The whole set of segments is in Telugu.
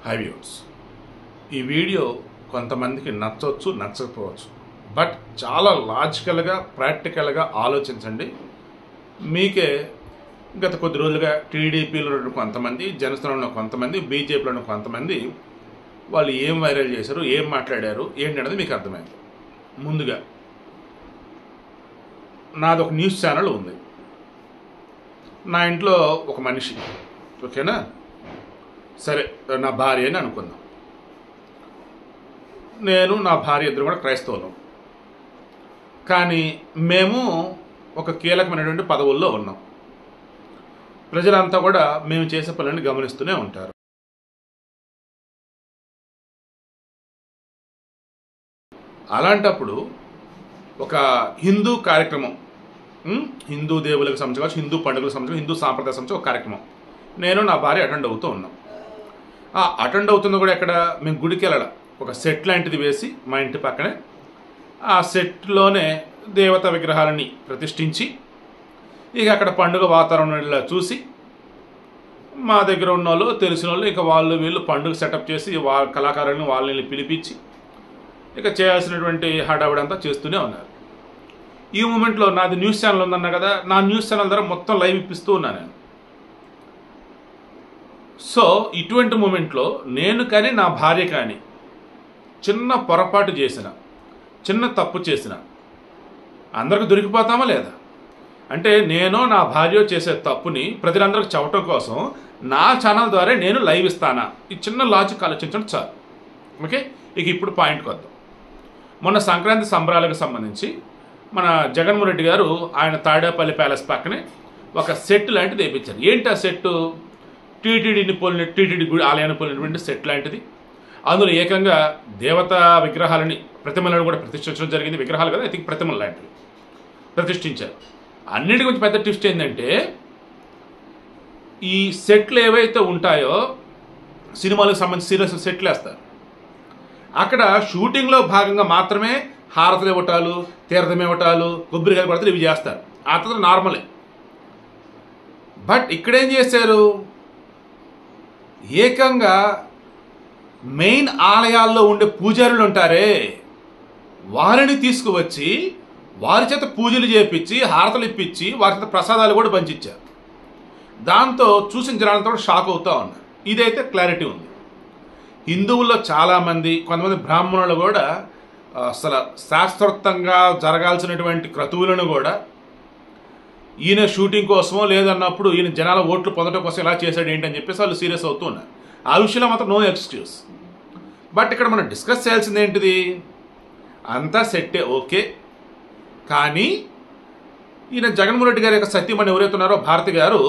హై వ్యూవర్స్, ఈ వీడియో కొంతమందికి నచ్చవచ్చు, నచ్చకపోవచ్చు. బట్ చాలా లాజికల్గా, ప్రాక్టికల్గా ఆలోచించండి. మీకే గత కొద్ది రోజులుగా టీడీపీలో ఉన్న కొంతమంది, జనసేనలో ఉన్న కొంతమంది, బీజేపీలో ఉన్న కొంతమంది వాళ్ళు ఏం వైరల్ చేశారు, ఏం మాట్లాడారు, ఏంటనేది మీకు అర్థమైంది. ముందుగా నాది ఒక న్యూస్ ఛానల్ ఉంది. నా ఇంట్లో ఒక మనిషి, ఓకేనా, సరే నా భార్య అని అనుకుందాం. నేను నా భార్య ఇద్దరు కూడా క్రైస్తవులం. కానీ మేము ఒక కీలకమైనటువంటి పదవుల్లో ఉన్నాం. ప్రజలంతా కూడా మేము చేసే పనులను గమనిస్తూనే ఉంటారు. అలాంటప్పుడు ఒక హిందూ కార్యక్రమం, హిందూ దేవులకు సంబంధించి, హిందూ పండుగలకు సంబంధించి, హిందూ సాంప్రదాయ సంబంధించి ఒక కార్యక్రమం నేను నా భార్య అటెండ్ అవుతూ ఉన్నాం. అటెండ్ అవుతుంది కూడా ఎక్కడ, మేము గుడికి వెళ్ళాలి. ఒక సెట్ లాంటిది వేసి మా ఇంటి పక్కనే ఆ సెట్లోనే దేవతా విగ్రహాలని ప్రతిష్ఠించి ఇక అక్కడ పండుగ వాతావరణం చూసి మా దగ్గర ఉన్న వాళ్ళు, తెలిసిన వాళ్ళు, ఇక వాళ్ళు వీళ్ళు పండుగ సెటప్ చేసి వాళ్ళ కళాకారులను వాళ్ళని పిలిపించి ఇక చేయాల్సినటువంటి హడావిడంతా చేస్తూనే ఉన్నారు. ఈ మూమెంట్లో నాది న్యూస్ ఛానల్ ఉందన్నా కదా, నా న్యూస్ ఛానల్ ద్వారా మొత్తం లైవ్ ఇప్పిస్తూ ఉన్నాను నేను. సో ఇటువంటి మూమెంట్లో నేను కానీ నా భార్య కానీ చిన్న పొరపాటు చేసిన, చిన్న తప్పు చేసిన అందరికి దొరికిపోతామా లేదా? అంటే నేను నా భార్య చేసే తప్పుని ప్రజలందరికీ చెప్పడం కోసం నా ఛానల్ ద్వారా నేను లైవ్ ఇస్తానా? ఈ చిన్న లాజిక్ ఆలోచించడం చాలు. ఓకే, ఇక ఇప్పుడు పాయింట్కి వద్దాం. మొన్న సంక్రాంతి సంబరాలకు సంబంధించి మన జగన్మోహన్ రెడ్డి గారు ఆయన తాడేపల్లి ప్యాలెస్ పక్కనే ఒక సెట్ లాంటిది వేయించారు. ఏంటి ఆ సెట్టు? టీటీడీ గుడి ఆలయాన్ని పోలినటువంటి సెట్ లాంటిది. అందులో ఏకంగా దేవతా విగ్రహాలని, ప్రతిమలను కూడా ప్రతిష్ఠించడం జరిగింది. విగ్రహాలు కదా, ఐ థింక్ ప్రతిమలు లాంటివి ప్రతిష్ఠించారు. అన్నిటి గురించి పెద్ద ట్విస్ట్ ఏంటంటే, ఈ సెట్లు ఏవైతే ఉంటాయో సినిమాలకు సంబంధించి సీరియస్ సెట్లు వేస్తారు. అక్కడ షూటింగ్లో భాగంగా మాత్రమే హారతలు ఇవ్వటాలు, తీర్థం ఇవ్వటాలు, కొబ్బరికాయలు కొడతారు, ఇవి చేస్తారు. ఆ తర్వాత నార్మలే. బట్ ఇక్కడేం చేశారు, ఏకంగా మెయిన్ ఆలయాల్లో ఉండే పూజారులు ఉంటారే వారిని తీసుకువచ్చి వారి చేత పూజలు చేపించి, హారతలు ఇప్పించి, వారి చేత ప్రసాదాలు కూడా పంచిచ్చారు. దాంతో చూసిన జనాలతో కూడా షాక్ అవుతూ ఉన్నారు. ఇదైతే క్లారిటీ ఉంది. హిందువుల్లో చాలామంది, కొంతమంది బ్రాహ్మణులు కూడా అసలు శాస్త్రోక్తంగా జరగాల్సినటువంటి క్రతువులను కూడా ఈయన షూటింగ్ కోసమో లేదన్నప్పుడు ఈయన జనాల ఓట్లు పొందడం కోసం ఇలా చేశాడు ఏంటని చెప్పేసి వాళ్ళు సీరియస్ అవుతూ ఉన్నారు. ఆ విషయంలో మాత్రం నో ఎక్స్క్యూజ్. బట్ ఇక్కడ మనం డిస్కస్ చేయాల్సింది ఏంటిది, అంతా సెట్టే, ఓకే. కానీ ఈయన జగన్మోహన్ రెడ్డి గారి యొక్క సతీమణి ఎవరైతే ఉన్నారో భారతి గారు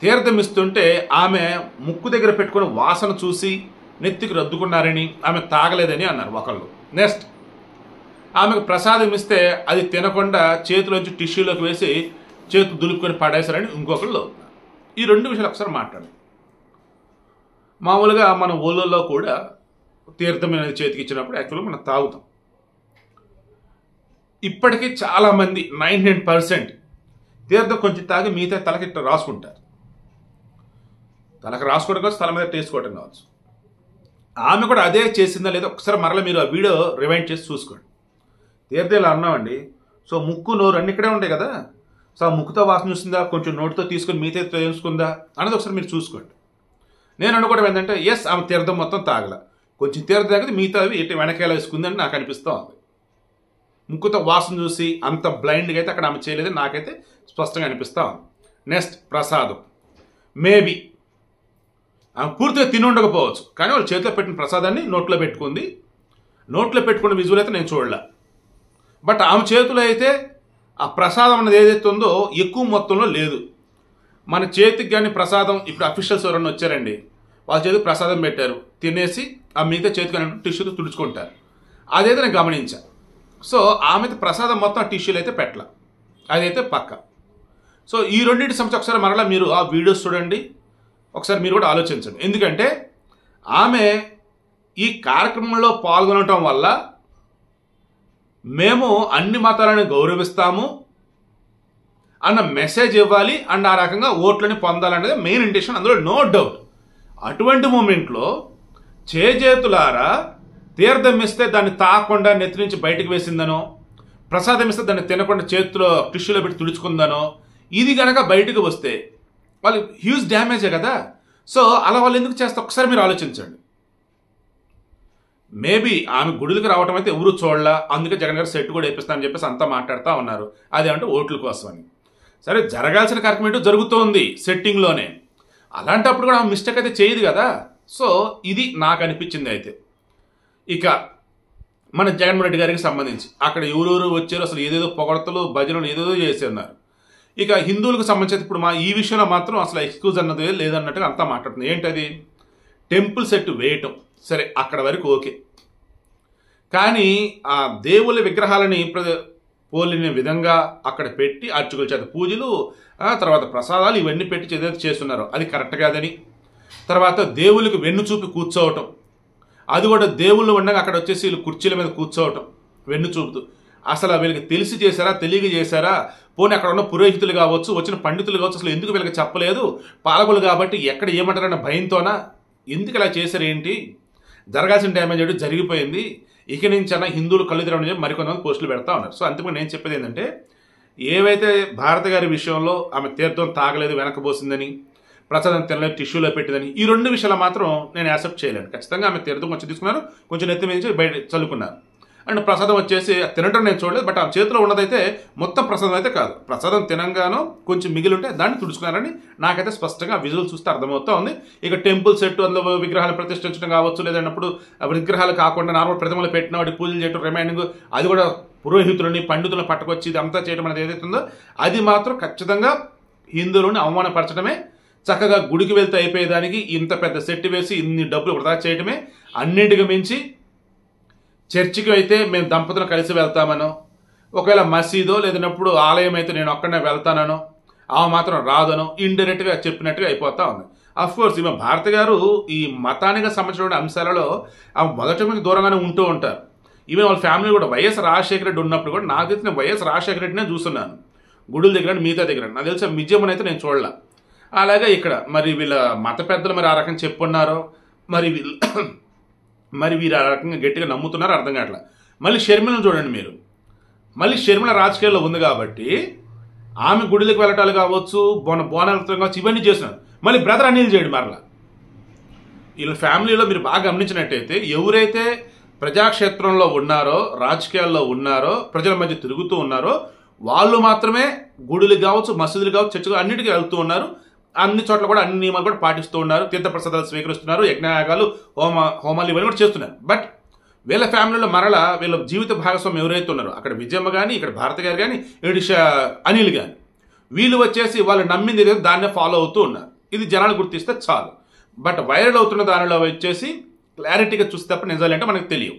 తీర్థం ఇస్తుంటే ఆమె ముక్కు దగ్గర పెట్టుకుని వాసన చూసి నెత్తికి రద్దుకున్నారని, ఆమె తాగలేదని అన్నారు ఒకళ్ళు. నెక్స్ట్ ఆమెకు ప్రసాదం ఇస్తే అది తినకుండా చేతిలోంచి టిష్యూలోకి వేసి చేతులు దులుపుకొని పడేశారని ఇంకొకళ్ళు. ఈ రెండు విషయాలు ఒకసారి మాట్లాడండి. మామూలుగా మన ఊళ్ళల్లో కూడా తీర్థం అనేది చేతికి ఇచ్చినప్పుడు యాక్చువల్గా మనం తాగుతాం. ఇప్పటికీ చాలామంది 99% తీర్థం కొంచెం తాగి మిగతా తలకి ఇట్లా రాసుకుంటారు. తలకు రాసుకోవడం కావచ్చు, తల మీద టేసుకోవడం కావచ్చు. ఆమె కూడా అదే చేసిందా లేదా ఒకసారి మరలా మీరు ఆ వీడియో రివైండ్ చేసి చూసుకోండి. తీర్థం ఇలా అన్నామండి, సో ముక్కు నోరు అన్ని ఇక్కడే ఉంటాయి కదా, సో ఆ ముక్కుతో వాసన చూస్తుందా, కొంచెం నోటితో తీసుకొని మిగతా తెలుసుకుందా అనేది ఒకసారి మీరు చూసుకోండి. నేను అనుకోవడం ఏంటంటే, ఎస్ ఆమె తీర్థం మొత్తం తాగల, కొంచెం తీర్థం తాగితే మిగతావి ఇటు వెనకాల వేసుకుందని నాకు అనిపిస్తూ ఉంది. ముక్కుతో వాసన చూసి అంత బ్లైండ్గా అయితే అక్కడ ఆమె చేయలేదని నాకైతే స్పష్టంగా అనిపిస్తూ ఉంది. నెక్స్ట్ ప్రసాదం, మేబీ ఆమె పూర్తిగా తిని ఉండకపోవచ్చు, కానీ వాళ్ళు చేతిలో పెట్టిన ప్రసాదాన్ని నోట్లో పెట్టుకుంది. నోట్లో పెట్టుకున్న విజువల్ అయితే నేను చూడలే. బట్ ఆమె చేతిలో అయితే ఆ ప్రసాదం అనేది ఏదైతే ఉందో ఎక్కువ మొత్తంలో లేదు. మన చేతికి కానీ ప్రసాదం, ఇప్పుడు అఫీషియల్స్ ఎవరన్నా వచ్చారండి, వాళ్ళ చేతికి ప్రసాదం పెట్టారు, తినేసి ఆ మిగతా చేతికి కానీ టిష్యూతో తుడుచుకుంటారు. అదైతే నేను గమనించాను. సో ఆమె ప్రసాదం మొత్తం ఆ టిష్యూలు అయితే పెట్టలే, అదైతే పక్క. సో ఈ రెండింటి సంబంధించి ఒకసారి మరలా మీరు ఆ వీడియోస్ చూడండి, ఒకసారి మీరు కూడా ఆలోచించండి. ఎందుకంటే ఆమె ఈ కార్యక్రమంలో పాల్గొనటం వల్ల మేము అన్ని మతాలను గౌరవిస్తాము అన్న మెసేజ్ ఇవ్వాలి అండ్ ఆ రకంగా ఓట్లని పొందాలనేది మెయిన్ ఇంటెన్షన్. అందులో నో డౌట్. అటువంటి మూమెంట్లో చేజేతులారా తీర్థం ఇస్తే దాన్ని తాకుండా నెత్తి నుంచి బయటకు వేసిందనో, ప్రసాదం ఇస్తే దాన్ని తినకుండా చేతిలో టిష్యూలో పెట్టి తుడుచుకుందనో, ఇది కనుక బయటకు వస్తే వాళ్ళు హ్యూజ్ డ్యామేజే కదా. సో అలా వాళ్ళు ఎందుకు చేస్తే ఒకసారి మీరు ఆలోచించండి. మేబీ ఆమె గుడులకు రావటం అయితే ఎవరు చూడలా, అందుకే జగన్ గారు సెట్ కూడా వేపిస్తానని చెప్పేసి అంతా మాట్లాడుతూ ఉన్నారు. అదేమంటే ఓట్ల కోసం అని. సరే, జరగాల్సిన కార్యక్రమం ఏంటో జరుగుతోంది సెట్టింగ్లోనే. అలాంటప్పుడు కూడా ఆమె మిస్టేక్ అయితే చేయదు కదా. సో ఇది నాకు అనిపించింది. అయితే ఇక మన జగన్మోహన్ రెడ్డి గారికి సంబంధించి అక్కడ ఎవరెవరు వచ్చారు, అసలు ఏదేదో పొగడతలు భజనలు ఏదేదో చేసి ఉన్నారు. ఇక హిందువులకు సంబంధించి ఇప్పుడు ఈ విషయంలో మాత్రం అసలు ఎక్స్క్యూజ్ అన్నది లేదన్నట్టుగా అంతా మాట్లాడుతుంది. ఏంటది? టెంపుల్ సెట్ వేయటం సరే, అక్కడ వరకు ఓకే. కానీ ఆ దేవుళ్ళ విగ్రహాలని పోలిన విధంగా అక్కడ పెట్టి అర్చకుల చేత పూజలు, తర్వాత ప్రసాదాలు ఇవన్నీ పెట్టి ఏదైతే చేస్తున్నారు అది కరెక్ట్ కాదని, తర్వాత దేవుళ్ళకి వెన్ను చూపి కూర్చోవటం, అది కూడా దేవుళ్ళు ఉండగా అక్కడ వచ్చేసి వీళ్ళు కుర్చీల మీద కూర్చోవటం వెన్ను చూపుతూ, అసలు వీళ్ళకి తెలిసి చేశారా తెలియక చేశారా? పోనీ అక్కడ ఉన్న పురోహితులు కావచ్చు, వచ్చిన పండితులు కావచ్చు, అసలు ఎందుకు వీళ్ళకి చెప్పలేదు? పాలకులు కాబట్టి ఎక్కడ ఏమంటారన్న భయంతోనా? ఎందుకు ఇలా చేశారు? ఏంటి జరగాల్సిన డ్యామేజ్ ఏంటో జరిగిపోయింది. ఇక నుంచైనా హిందువులు కళ్ళు తెరవని చెప్పి మరికొంతమంది పోస్టులు పెడతా ఉన్నారు. సో అందుకు నేను చెప్పేది ఏంటంటే, ఏవైతే భారత గారి విషయంలో ఆమె తీర్థం తాగలేదు, వెనకబోసిందని, ప్రసాదం తినలేదు, టిష్యూలో పెట్టిందని, ఈ రెండు విషయాలు మాత్రం నేను యాక్సెప్ట్ చేయలేను. ఖచ్చితంగా ఆమె తీర్థం కొంచెం తీసుకున్నారు, కొంచెం నెత్తి మీద బయట చల్లుకున్నారు. అండ్ ప్రసాదం వచ్చేసి తినటం నేను చూడలేదు, బట్ ఆ చేతిలో ఉన్నదైతే మొత్తం ప్రసాదం అయితే కాదు. ప్రసాదం తినంగానో కొంచెం మిగిలి ఉంటే దాన్ని తుడుచుకున్నారని నాకైతే స్పష్టంగా విజువల్ చూస్తే అర్థమవుతా ఉంది. ఇక టెంపుల్ సెట్, అందులో విగ్రహాలు ప్రతిష్ఠించడం కావచ్చు, లేదన్నప్పుడు విగ్రహాలు కాకుండా నార్మల్ ప్రతిమలు పెట్టిన వాటి పూజలు చేయడం, రిమైండింగ్ అది కూడా పురోహితులని పండితులను పట్టుకొచ్చి ఇది అంతా చేయడం అనేది ఏదైతే ఉందో అది మాత్రం ఖచ్చితంగా హిందువులను అవమానపరచడమే. చక్కగా గుడికి వెళ్తే అయిపోయేదానికి ఇంత పెద్ద సెట్ వేసి ఇన్ని డబ్బులు వృధా చేయడమే. అన్నింటికి మించి చర్చికి అయితే మేము దంపతులు కలిసి వెళ్తామనో, ఒకవేళ మసీదో లేదన్నప్పుడు ఆలయం అయితే నేను ఒక్కడనే వెళ్తానో, ఆమె మాత్రం రాదనో ఇండైరెక్ట్గా చెప్పినట్టుగా అయిపోతా ఉంది. అఫ్కోర్స్ ఈమె భారతి గారు ఈ మతానికి సంబంధించిన అంశాలలో ఆమె మొదటి నుంచి దూరంగానే ఉంటూ ఉంటారు. ఈవెన్ వాళ్ళ ఫ్యామిలీ కూడా వైఎస్ రాజశేఖర రెడ్డి ఉన్నప్పుడు కూడా నాకు తెలిసి నేను వైఎస్ రాజశేఖర రెడ్డినే చూస్తున్నాను గుడుల దగ్గర, మిగతా దగ్గర. నాకు తెలిసి మ్యూజియం అయితే నేను చూడలే. అలాగే ఇక్కడ మరి వీళ్ళ మత పెద్దలు మరి ఆ రకంగా చెప్పున్నారో, మరి వీరు ఆ రకంగా గట్టిగా నమ్ముతున్నారో అర్థం కావట్లా. మళ్ళీ షర్మిలను చూడండి మీరు, మళ్ళీ షర్మిల రాజకీయాల్లో ఉంది కాబట్టి ఆమె గుడిలకు వెళ్ళటాలు కావచ్చు, బోనాలతో కావచ్చు, ఇవన్నీ చేస్తున్నారు. మళ్ళీ బ్రదర్ అనిల్ చేయడు మరలా. వీళ్ళ ఫ్యామిలీలో మీరు బాగా గమనించినట్టయితే ఎవరైతే ప్రజాక్షేత్రంలో ఉన్నారో, రాజకీయాల్లో ఉన్నారో, ప్రజల మధ్య తిరుగుతూ ఉన్నారో వాళ్ళు మాత్రమే గుడులు కావచ్చు, మసీదులు కావచ్చు, చర్చలు అన్నిటికీ వెళ్తూ ఉన్నారు. అన్ని చోట్ల కూడా అన్ని నియమాలు కూడా పాటిస్తూ ఉన్నారు, తీర్థప్రసాదాలు స్వీకరిస్తున్నారు, యజ్ఞయాగాలు, హోమాలు ఇవన్నీ కూడా చేస్తున్నారు. బట్ వీళ్ళ ఫ్యామిలీలో మరలా వీళ్ళ జీవిత భాగస్వామి ఎవరైతే ఉన్నారో, అక్కడ విజయమ్మ కానీ, ఇక్కడ భారతి గారు కానీ, అనిల్ కానీ, వీళ్ళు వచ్చేసి వాళ్ళు నమ్మింది ఏదో దాన్నే ఫాలో అవుతూ ఉన్నారు. ఇది జనాలు గుర్తిస్తే చాలు. బట్ వైరల్ అవుతున్న దానిలో వచ్చేసి క్లారిటీగా చూస్తే తప్ప నిజాలంటే మనకు తెలియవు.